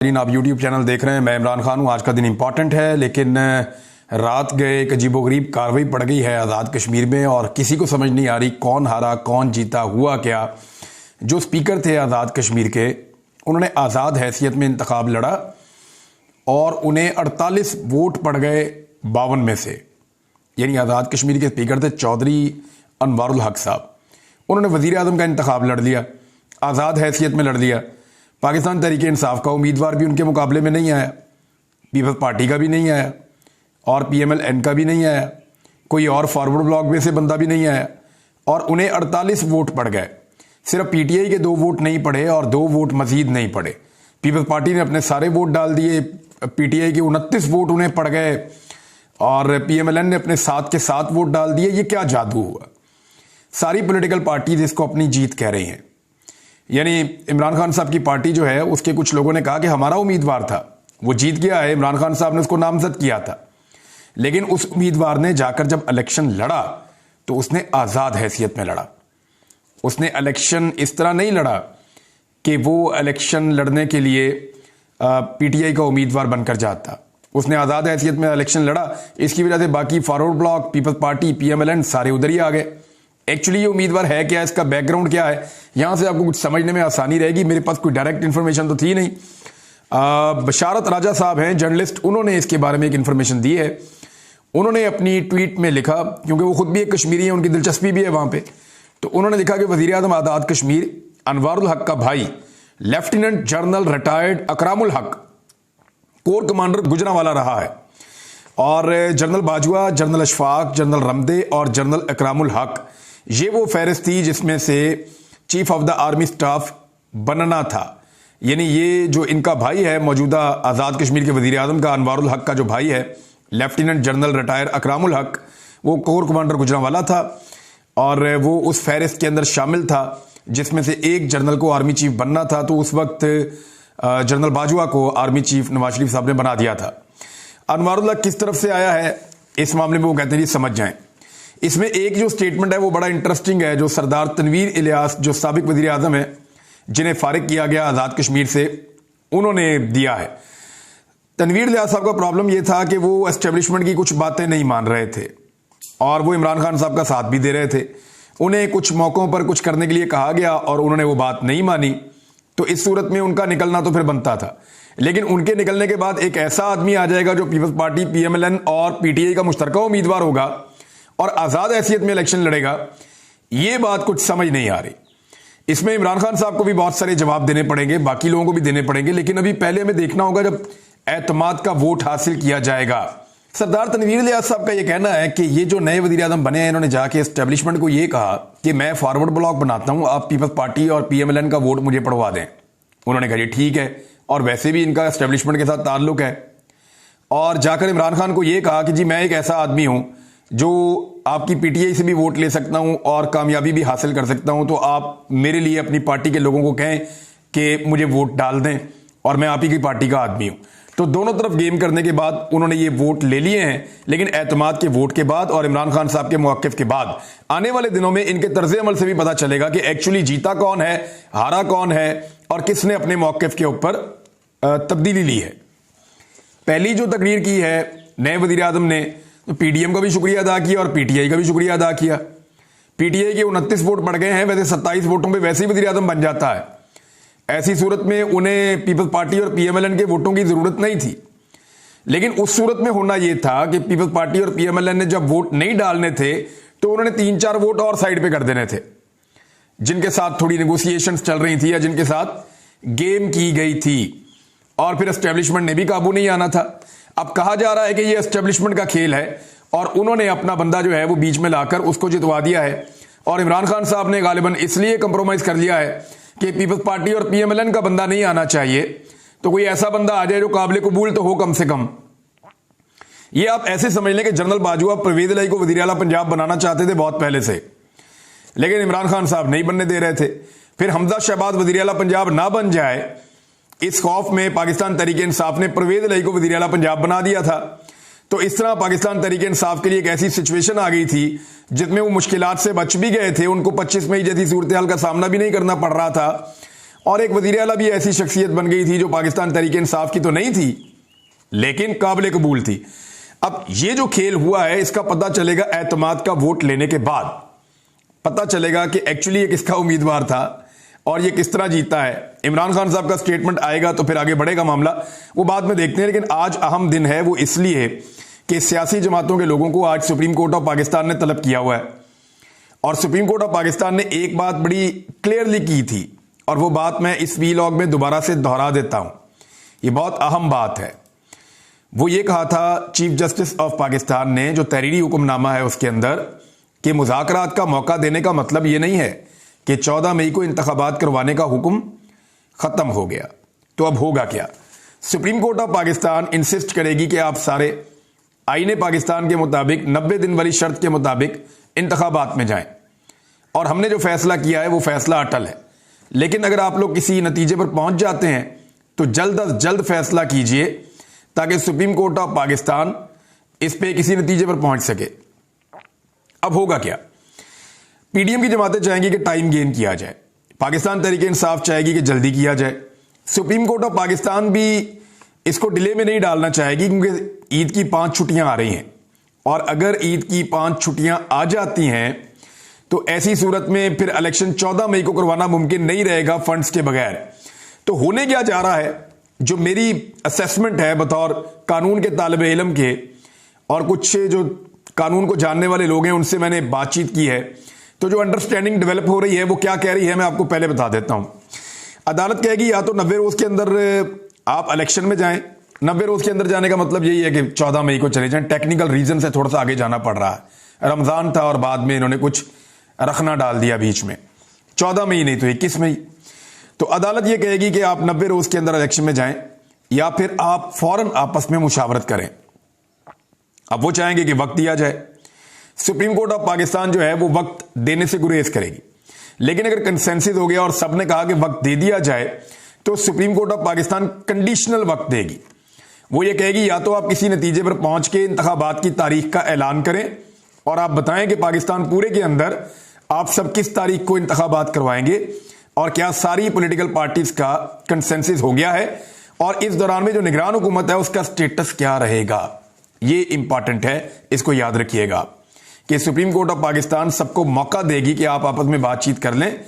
आप YouTube channel देख रहे हैं। मैं इमरान खान हूँ। आज का दिन इम्पॉर्टेंट है, लेकिन रात गए एक अजीबोगरीब कार्रवाई पड़ गई है आज़ाद कश्मीर में और किसी को समझ नहीं आ रही कौन हारा कौन जीता हुआ क्या। जो स्पीकर थे आज़ाद कश्मीर के, उन्होंने आज़ाद हैसियत में इंतखाब लड़ा और उन्हें 48 वोट पड़ गए 52 में से। यानी आज़ाद कश्मीर के स्पीकर थे चौधरी अनवारुल हक साहब। उन्होंने वज़ीर आज़म का इंतखाब लड़ लिया, आज़ाद हैसियत में लड़ लिया। पाकिस्तान तहरीक इंसाफ का उम्मीदवार भी उनके मुकाबले में नहीं आया, पीपल्स पार्टी का भी नहीं आया और PMLN का भी नहीं आया, कोई और फॉरवर्ड ब्लॉक में से बंदा भी नहीं आया और उन्हें 48 वोट पड़ गए। सिर्फ PTI के 2 वोट नहीं पड़े और 2 वोट मजीद नहीं पड़े। पीपल्स पार्टी ने अपने सारे वोट डाल दिए, PTI के 29 वोट उन्हें पड़ गए और PMLN ने अपने 7 के 7 वोट डाल दिए। ये क्या जादू हुआ? सारी पॉलिटिकल पार्टीज इसको अपनी जीत कह रही हैं। यानी इमरान खान साहब की पार्टी जो है, उसके कुछ लोगों ने कहा कि हमारा उम्मीदवार था, वो जीत गया है, इमरान खान साहब ने उसको नामजद किया था। लेकिन उस उम्मीदवार ने जाकर जब इलेक्शन लड़ा तो उसने आज़ाद हैसियत में लड़ा। उसने इलेक्शन इस तरह नहीं लड़ा कि वो इलेक्शन लड़ने के लिए PTI का उम्मीदवार बनकर जाता। उसने आज़ाद हैसियत में इलेक्शन लड़ा। इसकी वजह से बाकी forward block, peoples party, PMLN सारे उधर ही आ गए। एक्चुअली ये उम्मीदवार है क्या, इसका बैकग्राउंड क्या है, यहां से आपको कुछ समझने में आसानी रहेगी। मेरे पास कोई डायरेक्ट इन्फॉर्मेशन तो थी नहीं। बशारत राजा साहब हैं जर्नलिस्ट, उन्होंने इसके बारे में एक इन्फॉर्मेशन दी है। उन्होंने अपनी ट्वीट में लिखा, क्योंकि वो खुद भी एक कश्मीरी है, उनकी दिलचस्पी भी है वहां पे, तो उन्होंने लिखा कि वजीर आज़म आज़ाद कश्मीर अनवारुल हक का भाई लेफ्टिनेंट जनरल रिटायर्ड अकरामुल हक कोर कमांडर गुजरांवाला रहा है और general Bajwa, general Ashfaq, general Ramday और जनरल अकरामुल हक, ये वो फहरिस्त थी जिसमें से chief of the army staff बनना था। यानी ये जो इनका भाई है, मौजूदा आज़ाद कश्मीर के वजीर आज़म का अनवारुल हक का जो भाई है, लेफ्टिनेंट जनरल रिटायर अकरामुल हक, वो कोर कमांडर गुजरांवाला था और वो उस फहरिस्त के अंदर शामिल था जिसमें से एक जनरल को आर्मी चीफ बनना था। तो उस वक्त जनरल बाजवा को आर्मी चीफ नवाज शरीफ साहब ने बना दिया था। अनवारुल हक किस तरफ से आया है इस मामले में वो कहते हैं जी समझ जाएं। इसमें एक जो स्टेटमेंट है वो बड़ा इंटरेस्टिंग है, जो सरदार तनवीर इलियास जो साबिक वजीर आज़म है, जिन्हें फारिग किया गया आज़ाद कश्मीर से, उन्होंने दिया है। तनवीर इलियास साहब का प्रॉब्लम यह था कि वो एस्टेब्लिशमेंट की कुछ बातें नहीं मान रहे थे और वो इमरान खान साहब का साथ भी दे रहे थे। उन्हें कुछ मौकों पर कुछ करने के लिए कहा गया और उन्होंने वो बात नहीं मानी, तो इस सूरत में उनका निकलना तो फिर बनता था। लेकिन उनके निकलने के बाद एक ऐसा आदमी आ जाएगा जो पीपल्स पार्टी, PMLN और PTI का मुश्तरका उम्मीदवार होगा और आज़ाद हैसियत में इलेक्शन लड़ेगा। ये बात कुछ समझ नहीं आ रही। इसमें इमरान खान साहब को भी बहुत सारे जवाब देने पड़ेंगे, बाकी लोगों को भी देने पड़ेंगे, लेकिन अभी पहले हमें देखना होगा जब एतमाद का वोट हासिल किया जाएगा। सरदार तनवीर इलियास साहब का यह कहना है कि ये जो नए वजीर आज़म बने हैं, इन्होंने जाके एस्टेब्लिशमेंट को यह कहा कि मैं फॉरवर्ड ब्लॉक बनाता हूं, आप पीपल्स पार्टी और PMLN का वोट मुझे पढ़वा दें। उन्होंने कहा ठीक है, और वैसे भी इनका एस्टेब्लिशमेंट के साथ ताल्लुक है। और जाकर इमरान खान को यह कहा कि जी मैं एक ऐसा आदमी हूं जो आपकी PTI से भी वोट ले सकता हूं और कामयाबी भी हासिल कर सकता हूं, तो आप मेरे लिए अपनी पार्टी के लोगों को कहें कि मुझे वोट डाल दें और मैं आप ही की पार्टी का आदमी हूं। तो दोनों तरफ गेम करने के बाद उन्होंने ये वोट ले लिए हैं, लेकिन एतमाद के वोट के बाद और इमरान खान साहब के मौक़िफ़ के बाद आने वाले दिनों में इनके तर्ज अमल से भी पता चलेगा कि एक्चुअली जीता कौन है, हारा कौन है और किसने अपने मौक़िफ़ के ऊपर तब्दीली ली है। पहली जो तकरीर की है नए वज़ीर आज़म ने, तो PDM का भी शुक्रिया अदा किया और PTI का भी शुक्रिया अदा किया। PTI के 29 वोट बढ़ गए हैं, वैसे 27 वोटों पे वैसे ही वज़ीर आज़म बन जाता है। ऐसी सूरत में उन्हें पीपल्स पार्टी और PMLN के वोटों की जरूरत नहीं थी। लेकिन उस सूरत में होना यह था कि पीपल्स पार्टी और PMLN ने जब वोट नहीं डालने थे तो उन्होंने 3-4 वोट और साइड पे कर देने थे, जिनके साथ थोड़ी नेगोशिएशंस चल रही थी या जिनके साथ गेम की गई थी, और फिर एस्टेब्लिशमेंट ने भी काबू नहीं आना था। अब कहा जा रहा है कि यह एस्टेब्लिशमेंट का खेल है और उन्होंने अपना बंदा जो है वो बीच में लाकर उसको जितवा दिया है। और इमरान खान साहब ने गालिबन इसलिए कंप्रोमाइज कर लिया है कि पीपल्स पार्टी और PMLN का बंदा नहीं आना चाहिए, तो कोई ऐसा बंदा आ जाए जो काबिल कबूल तो हो कम से कम। ये आप ऐसे समझ लें कि जनरल बाजवा परवेज इलाही को वज़ीर आला पंजाब बनाना चाहते थे बहुत पहले से, लेकिन इमरान खान साहब नहीं बनने दे रहे थे। फिर हमजा शहबाज वज़ीर आला पंजाब ना बन जाए, इस खौफ में पाकिस्तान तहरीक इंसाफ ने परवेज इलाही को वज़ीर आला पंजाब बना दिया था। तो इस तरह पाकिस्तान तहरीक इंसाफ के लिए एक ऐसी सिचुएशन आ गई थी जिसमें वो मुश्किलात से बच भी गए थे। उनको 25 मई जैसी सूरत हाल का सामना भी नहीं करना पड़ रहा था और एक वजीर आला भी ऐसी शख्सियत बन गई थी जो पाकिस्तान तहरीक इंसाफ की तो नहीं थी लेकिन काबिल कबूल थी। अब ये जो खेल हुआ है इसका पता चलेगा एतमाद का वोट लेने के बाद, पता चलेगा कि एक्चुअली ये किसका उम्मीदवार था और ये किस तरह जीता है। इमरान खान साहब का स्टेटमेंट आएगा तो फिर आगे बढ़ेगा मामला, वो बाद में देखते हैं। लेकिन आज अहम दिन है, वो इसलिए कि सियासी जमातों के लोगों को आज सुप्रीम कोर्ट ऑफ पाकिस्तान ने तलब किया हुआ है और सुप्रीम कोर्ट ऑफ पाकिस्तान ने एक बात बड़ी क्लियरली की थी और वो बात मैं इस वीलॉग में दोबारा से दोहरा देता हूं। ये बहुत अहम बात है। वो ये कहा था चीफ जस्टिस ऑफ पाकिस्तान ने, जो तहरीरी हुक्मनामा है उसके अंदर, कि मुज़ाकरात का मौका देने का मतलब ये नहीं है कि 14 मई को इंतखाबात करवाने का हुक्म खत्म हो गया। तो अब होगा क्या? Supreme court of Pakistan insist करेगी कि आप सारे आईने पाकिस्तान के मुताबिक 90 दिन वाली शर्त के मुताबिक इंतखाबात में जाएं और हमने जो फैसला किया है वो फैसला अटल है। लेकिन अगर आप लोग किसी नतीजे पर पहुंच जाते हैं तो जल्द अज जल्द फैसला कीजिए ताकि सुप्रीम कोर्ट ऑफ पाकिस्तान इस पे किसी नतीजे पर पहुंच सके। अब होगा क्या? पीडीएम की जमातें चाहेंगी कि टाइम गेन किया जाए, पाकिस्तान तहरीक इंसाफ चाहेगी कि जल्दी किया जाए, सुप्रीम कोर्ट ऑफ पाकिस्तान भी इसको डिले में नहीं डालना चाहेगी क्योंकि ईद की 5 छुट्टियां आ रही हैं और अगर ईद की 5 छुट्टियां आ जाती हैं तो ऐसी सूरत में फिर इलेक्शन 14 मई को करवाना मुमकिन नहीं रहेगा फंड्स के बगैर। तो होने क्या जा रहा है, जो मेरी असेसमेंट है बतौर कानून के तालिबे इल्म के और कुछ जो कानून को जानने वाले लोग हैं उनसे मैंने बातचीत की है, तो जो अंडरस्टैंडिंग डेवलप हो रही है वो क्या कह रही है मैं आपको पहले बता देता हूं। अदालत कहेगी या तो 90 रोज के अंदर आप इलेक्शन में जाएं। 90 रोज के अंदर जाने का मतलब यही है कि 14 मई को चले जाएं। टेक्निकल रीजन से थोड़ा सा आगे जाना पड़ रहा है, रमजान था और बाद में इन्होंने कुछ रखना डाल दिया बीच में, 14 मई नहीं तो 21 मई। तो अदालत यह कहेगी कि आप 90 रोज के अंदर इलेक्शन में जाएं या फिर आप फौरन आपस में मुशावरत करें। अब वो चाहेंगे कि वक्त दिया जाए। सुप्रीम कोर्ट ऑफ पाकिस्तान जो है वो वक्त देने से गुरेज करेगी, लेकिन अगर कंसेंसस हो गया और सबने कहा कि वक्त दे दिया जाए तो supreme court of Pakistan conditional वक्त देगी। वो ये कहेगी या तो आप किसी नतीजे पर पहुंच के इंतखाबात की तारीख का ऐलान करें और आप बताएं कि पाकिस्तान पूरे के अंदर आप सब किस तारीख को इंतखाबात करवाएंगे और क्या सारी पॉलिटिकल पार्टीज का कंसेंसस हो गया है और इस दौरान में जो निगरान हुकूमत है उसका स्टेटस क्या रहेगा। ये इंपॉर्टेंट है, इसको याद रखिएगा कि सुप्रीम कोर्ट ऑफ पाकिस्तान सबको मौका देगी कि आप आपस में बातचीत कर लें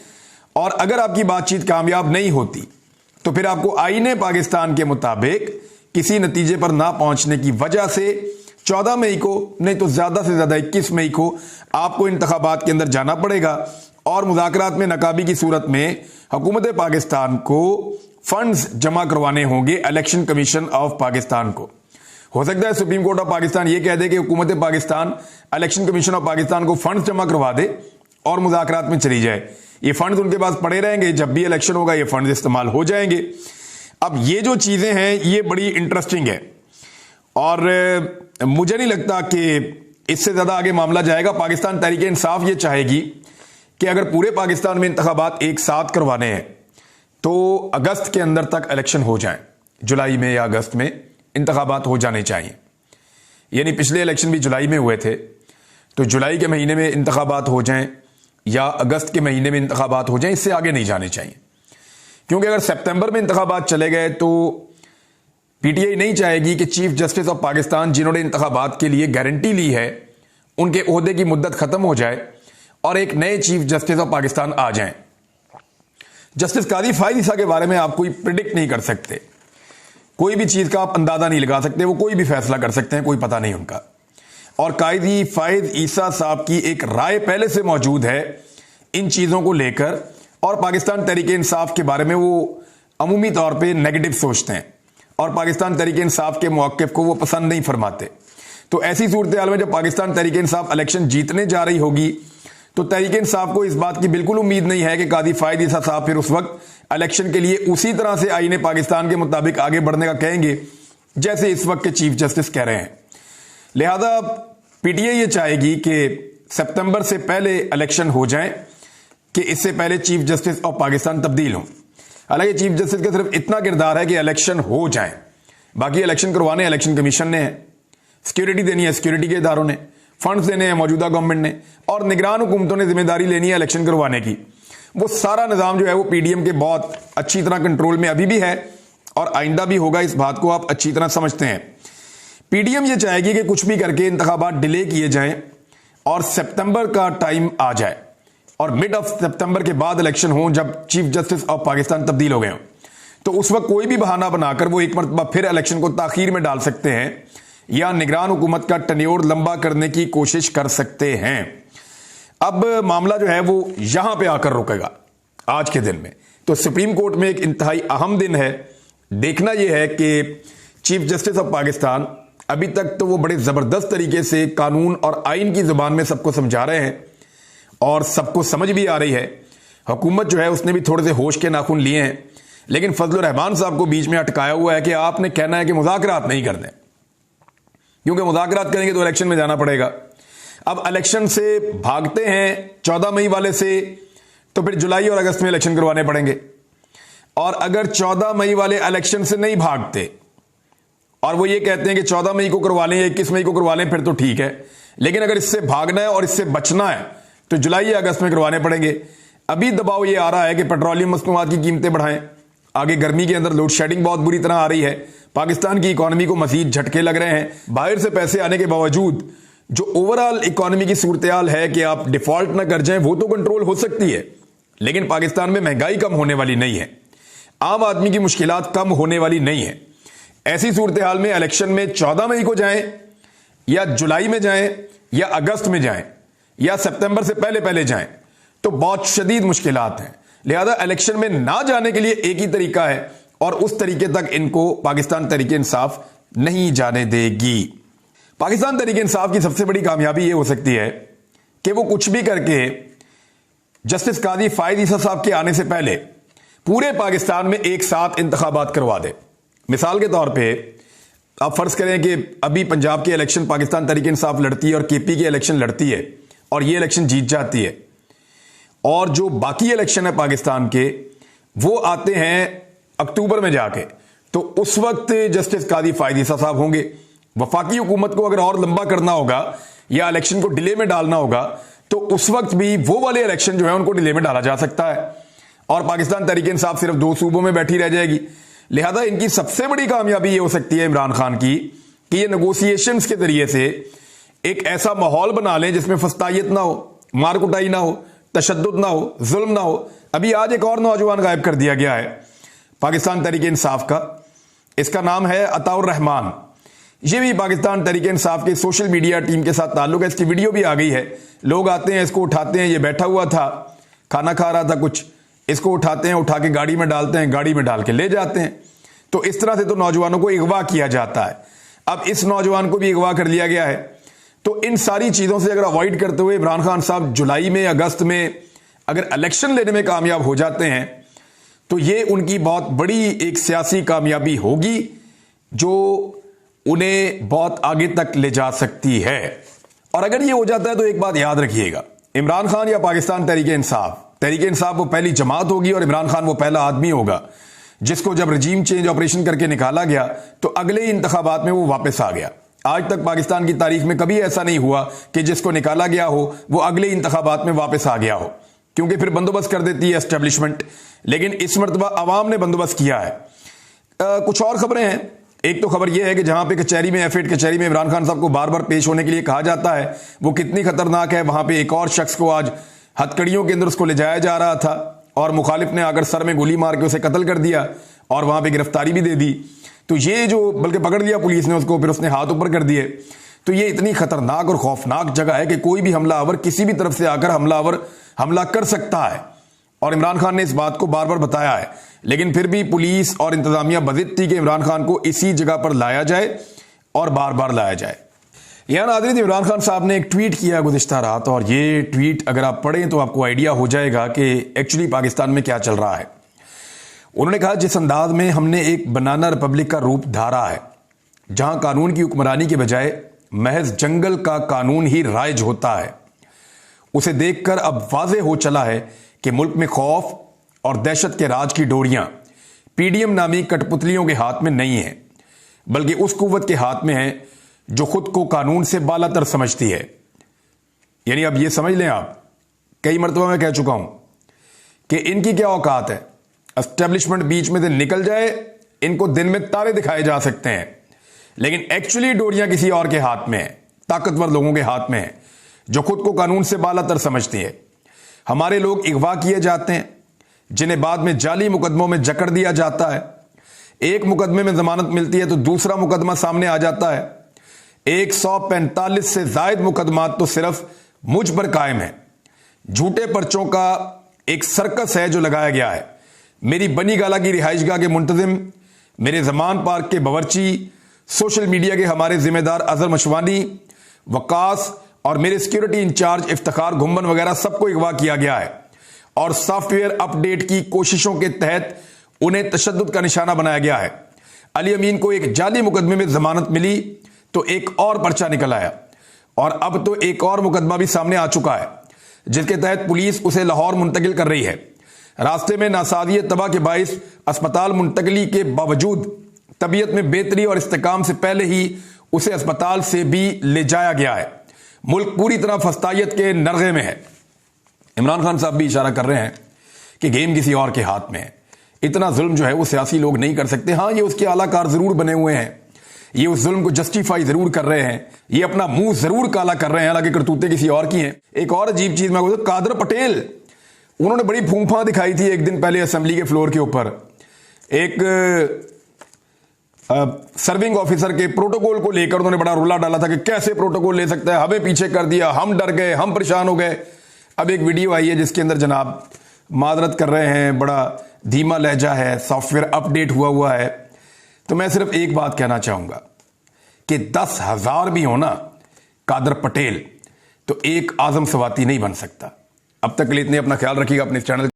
और अगर आपकी बातचीत कामयाब नहीं होती तो फिर आपको आईने पाकिस्तान के मुताबिक किसी नतीजे पर ना पहुंचने की वजह से 14 मई को नहीं तो ज्यादा से ज्यादा 21 मई को आपको इंतखाबात के अंदर जाना पड़ेगा और मुज़ाकरात में नाकाबी की सूरत में हुकूमत पाकिस्तान को फंड्स जमा करवाने होंगे इलेक्शन कमीशन ऑफ पाकिस्तान को। हो सकता है सुप्रीम कोर्ट ऑफ पाकिस्तान ये कह दे कि हुकूमत Pakistan election commission of Pakistan को फंड्स जमा करवा दे और मुज़ाकरात में चली जाए। ये फंड्स उनके पास पड़े रहेंगे, जब भी इलेक्शन होगा ये फंड्स इस्तेमाल हो जाएंगे। अब ये जो चीजें हैं ये बड़ी इंटरेस्टिंग है और मुझे नहीं लगता कि इससे ज्यादा आगे मामला जाएगा। पाकिस्तान तहरीक इंसाफ ये चाहेगी कि अगर पूरे पाकिस्तान में इंतखाबात एक साथ करवाने हैं तो अगस्त के अंदर तक इलेक्शन हो जाएं, जुलाई में या अगस्त में इंतखाबात हो जाने चाहिए। यानी पिछले इलेक्शन भी जुलाई में हुए थे तो जुलाई के महीने में इंतखाबात हो जाएं या अगस्त के महीने में इंतखाबात हो जाएं, इससे आगे नहीं जाने चाहिए। क्योंकि अगर सितंबर में इंतखाबात चले गए तो पीटीआई नहीं चाहेगी कि चीफ जस्टिस ऑफ पाकिस्तान जिन्होंने इंतखाबात के लिए गारंटी ली है उनके ओहदे की मुद्दत खत्म हो जाए और एक नए चीफ जस्टिस ऑफ पाकिस्तान आ जाएं। जस्टिस काजी फायद ईसा के बारे में आप कोई प्रिडिक्ट नहीं कर सकते, कोई भी चीज का आप अंदाजा नहीं लगा सकते, वो कोई भी फैसला कर सकते हैं, कोई पता नहीं उनका। और काजी फायद ईसा साहब की एक राय पहले से मौजूद है इन चीजों को लेकर और पाकिस्तान तहरीक इंसाफ के बारे में वो अमूमी तौर पे नेगेटिव सोचते हैं और पाकिस्तान तहरीक इंसाफ के मौक़िफ़ को वो पसंद नहीं फरमाते। तो ऐसी सूरत हाल में जब पाकिस्तान तहरीक इंसाफ इलेक्शन जीतने जा रही होगी तो तहरीक इंसाफ को इस बात की बिल्कुल उम्मीद नहीं है कि काजी फायद ईसा साहब फिर उस वक्त इलेक्शन के लिए उसी तरह से आईने पाकिस्तान के मुताबिक आगे बढ़ने का कहेंगे जैसे इस वक्त के चीफ जस्टिस कह रहे हैं। लिहाजा पीटीआई ये चाहेगी कि सितंबर से पहले इलेक्शन हो जाए कि इससे पहले चीफ जस्टिस ऑफ पाकिस्तान तब्दील हो। हालांकि चीफ जस्टिस का सिर्फ इतना किरदार है कि इलेक्शन हो जाए, बाकी इलेक्शन करवाने इलेक्शन कमीशन ने है, सिक्योरिटी देनी है सिक्योरिटी के इदारों ने, फंड्स देने हैं मौजूदा गवर्नमेंट ने और निगरान हुकूमतों ने जिम्मेदारी लेनी है इलेक्शन करवाने की। वो सारा निज़ाम जो है वो पीडीएम के बहुत अच्छी तरह कंट्रोल में अभी भी है और आइंदा भी होगा। इस बात को आप अच्छी तरह समझते हैं। पीडीएम ये चाहेगी कि कुछ भी करके इंतखाबात डिले किए जाएं और सितंबर का टाइम आ जाए और मिड ऑफ सितंबर के बाद इलेक्शन हो, जब चीफ जस्टिस ऑफ पाकिस्तान तब्दील हो गए हों, तो उस वक्त कोई भी बहाना बनाकर वो एक मरतबा फिर इलेक्शन को ताखीर में डाल सकते हैं या निगरान हुकूमत का टेन्योर लंबा करने की कोशिश कर सकते हैं। अब मामला जो है वो यहां पे आकर रुकेगा आज के दिन में। तो सुप्रीम कोर्ट में एक इंतहाई अहम दिन है। देखना यह है कि चीफ जस्टिस ऑफ पाकिस्तान अभी तक तो वो बड़े जबरदस्त तरीके से कानून और आइन की जुबान में सबको समझा रहे हैं और सबको समझ भी आ रही है। हुकूमत जो है उसने भी थोड़े से होश के नाखून लिए हैं, लेकिन फजलुर रहमान साहब को बीच में अटकाया हुआ है कि आपने कहना है कि मुज़ाकरात नहीं करने, क्योंकि मुज़ाकरात करेंगे तो इलेक्शन में जाना पड़ेगा। अब इलेक्शन से भागते हैं 14 मई वाले से, तो फिर जुलाई और अगस्त में इलेक्शन करवाने पड़ेंगे। और अगर 14 मई वाले इलेक्शन से नहीं भागते और वो ये कहते हैं कि 14 मई को करवा लें या 21 मई को करवा लें, फिर तो ठीक है। लेकिन अगर इससे भागना है और इससे बचना है तो जुलाई या अगस्त में करवाने पड़ेंगे। अभी दबाव ये आ रहा है कि पेट्रोलियम मसनूआत की कीमतें बढ़ाएं, आगे गर्मी के अंदर लोड शेडिंग बहुत बुरी तरह आ रही है, पाकिस्तान की इकॉनमी को मजीद झटके लग रहे हैं। बाहर से पैसे आने के बावजूद जो ओवरऑल इकॉनमी की सूरत-ए-हाल है कि आप डिफॉल्ट ना कर जाएं, वो तो कंट्रोल हो सकती है, लेकिन पाकिस्तान में महंगाई कम होने वाली नहीं है, आम आदमी की मुश्किलात कम होने वाली नहीं है। ऐसी सूरत-ए-हाल में इलेक्शन में 14 मई को जाएं या जुलाई में जाएं या अगस्त में जाएं या सितंबर से पहले पहले जाएं, तो बहुत शदीद मुश्किलात हैं। लिहाजा इलेक्शन में ना जाने के लिए एक ही तरीका है और उस तरीके तक इनको पाकिस्तान तहरीक इंसाफ नहीं जाने देगी। पाकिस्तान तहरीक इंसाफ की सबसे बड़ी कामयाबी यह हो सकती है कि वो कुछ भी करके जस्टिस काजी फायद ईसा साहब के आने से पहले पूरे पाकिस्तान में एक साथ इंतखाबात करवा दे। मिसाल के तौर पे आप फर्ज करें कि अभी पंजाब के इलेक्शन पाकिस्तान तहरीक इंसाफ लड़ती है और केपी के इलेक्शन लड़ती है और ये इलेक्शन जीत जाती है, और जो बाकी इलेक्शन है पाकिस्तान के वो आते हैं अक्टूबर में जाके, तो उस वक्त जस्टिस काजी फायद ईसा साहब होंगे। वफाकी हुकूमत को अगर और लंबा करना होगा या इलेक्शन को डिले में डालना होगा तो उस वक्त भी वो वाले इलेक्शन जो है उनको डिले में डाला जा सकता है और पाकिस्तान तहरीक इंसाफ सिर्फ 2 सूबों में बैठी रह जाएगी। लिहाजा इनकी सबसे बड़ी कामयाबी ये हो सकती है इमरान खान की कि ये नेगोशिएशंस के जरिए से एक ऐसा माहौल बना लें जिसमें फस्तायत ना हो, मार कुटाई ना हो, तशद्दुद ना हो, जुल्म ना हो। अभी आज एक और नौजवान गायब कर दिया गया है पाकिस्तान तहरीक इंसाफ का, इसका नाम है अताउर रहमान। ये भी पाकिस्तान तहरीक इंसाफ के सोशल मीडिया टीम के साथ ताल्लुक है। इसकी वीडियो भी आ गई है। लोग आते हैं, इसको उठाते हैं, ये बैठा हुआ था, खाना खा रहा था कुछ, इसको उठाते हैं, उठा के गाड़ी में डालते हैं, गाड़ी में डाल के ले जाते हैं। तो इस तरह से तो नौजवानों को अगवा किया जाता है। अब इस नौजवान को भी अगवा कर लिया गया है। तो इन सारी चीजों से अगर अवॉइड करते हुए इमरान खान साहब जुलाई में अगस्त में अगर इलेक्शन लेने में कामयाब हो जाते हैं तो ये उनकी बहुत बड़ी एक सियासी कामयाबी होगी जो उन्हें बहुत आगे तक ले जा सकती है। और अगर ये हो जाता है तो एक बात याद रखिएगा, इमरान खान या पाकिस्तान तहरीक इंसाफ वो पहली जमात होगी और इमरान खान वो पहला आदमी होगा जिसको जब रजीम चेंज ऑपरेशन करके निकाला गया तो अगले ही इंतखाबात में वो वापस आ गया। आज तक पाकिस्तान की तारीख में कभी ऐसा नहीं हुआ कि जिसको निकाला गया हो वो अगले इंतखाबात में वापस आ गया हो, क्योंकि फिर बंदोबस्त कर देती है एस्टेब्लिशमेंट। लेकिन इस मरतबा अवाम ने बंदोबस्त किया है। कुछ और खबरें हैं। एक तो खबर यह है कि जहां पे कचहरी में F8 कचहरी में इमरान खान साहब को बार बार पेश होने के लिए कहा जाता है वो कितनी खतरनाक है। वहां पे एक और शख्स को आज हथकड़ियों के अंदर उसको ले जाया जा रहा था और मुखालिफ ने आकर सर में गोली मार के उसे कत्ल कर दिया और वहां पे गिरफ्तारी भी दे दी। तो ये जो बल्कि पकड़ लिया पुलिस ने उसको, फिर उसने हाथ ऊपर कर दिए। तो ये इतनी खतरनाक और खौफनाक जगह है कि कोई भी हमलावर किसी भी तरफ से आकर हमला कर सकता है और इमरान खान ने इस बात को बार बार बताया है। लेकिन फिर भी पुलिस और इंतजामिया बजिद थी कि इमरान खान को इसी जगह पर लाया जाए और बार बार लाया जाए। यहां नाज़रीन, इमरान खान साहब ने एक ट्वीट किया गुज़िश्ता रात और ये ट्वीट अगर आप पढ़ें तो आपको आइडिया हो जाएगा कि एक्चुअली पाकिस्तान में क्या चल रहा है। उन्होंने कहा, जिस अंदाज में हमने एक बनाना रिपब्लिक का रूप धारा है जहां कानून की हुक्मरानी के बजाय महज जंगल का कानून ही राइज होता है, उसे देखकर अब वाज़ेह हो चला है कि मुल्क में खौफ और दहशत के राज की डोरियां पीडीएम नामी कठपुतलियों के हाथ में नहीं है, बल्कि उस कुव्वत के हाथ में है जो खुद को कानून से बालातर समझती है। यानी अब ये समझ लें आप, कई मरतबा मैं कह चुका हूं कि इनकी क्या औकात है। एस्टेब्लिशमेंट बीच में से निकल जाए, इनको दिन में तारे दिखाए जा सकते हैं, लेकिन एक्चुअली डोरियां किसी और के हाथ में है, ताकतवर लोगों के हाथ में है, जो खुद को कानून से बालातर समझते हैं। हमारे लोग अगवा किए जाते हैं, जिन्हें बाद में जाली मुकदमों में जकड़ दिया जाता है। एक मुकदमे में जमानत मिलती है तो दूसरा मुकदमा सामने आ जाता है। 145 से जायद मुकदमात तो सिर्फ मुझ पर कायम है। झूठे पर्चों का एक सर्कस है जो लगाया गया है। मेरी बनी गाला की रिहाइशगाह के मुंतजिम, मेरे जमान पार्क के बावर्ची, सोशल मीडिया के हमारे जिम्मेदार अजहर मशवानी, वकास और मेरे सिक्योरिटी इंचार्ज इफ्तिखार घुम्मन वगैरह सबको अगवा किया गया है और सॉफ्टवेयर अपडेट की कोशिशों के तहत उन्हें तशद्दुद का निशाना बनाया गया है। अली अमीन को एक जाली मुकदमे में जमानत मिली तो एक और पर्चा निकल आया और अब तो एक और मुकदमा भी सामने आ चुका है, जिसके तहत पुलिस उसे लाहौर मुंतकिल कर रही है। रास्ते में नासादियत तबाह के बाइस अस्पताल मुंतकली के बावजूद तबीयत में बेहतरी और इस्तेकाम से पहले ही उसे अस्पताल से भी ले जाया गया है। मुल्क पूरी तरह फस्तायत के नरगे में है। इमरान खान साहब भी इशारा कर रहे हैं कि गेम किसी और के हाथ में है। इतना जुल्म जो है वो सियासी लोग नहीं कर सकते। हाँ, ये उसके आलाकार जरूर बने हुए हैं, ये उस जुल्म को जस्टिफाई जरूर कर रहे हैं, ये अपना मुंह जरूर काला कर रहे हैं, हालांकि करतूतें किसी और की हैं। एक और अजीब चीज मैं बोलूं, कादर पटेल, उन्होंने बड़ी फूंफा दिखाई थी एक दिन पहले असेंबली के फ्लोर के ऊपर। एक सर्विंग ऑफिसर के प्रोटोकॉल को लेकर उन्होंने बड़ा रुला डाला था कि कैसे प्रोटोकॉल ले सकता है, हमें पीछे कर दिया, हम डर गए, हम परेशान हो गए। अब एक वीडियो आई है जिसके अंदर जनाब मादरत कर रहे हैं, बड़ा धीमा लहजा है, सॉफ्टवेयर अपडेट हुआ है। तो मैं सिर्फ एक बात कहना चाहूंगा कि 10,000 भी हो ना कादर पटेल, तो एक आजम सवाती नहीं बन सकता। अब तक के लिए इतने, अपना ख्याल रखिएगा, अपने चैनल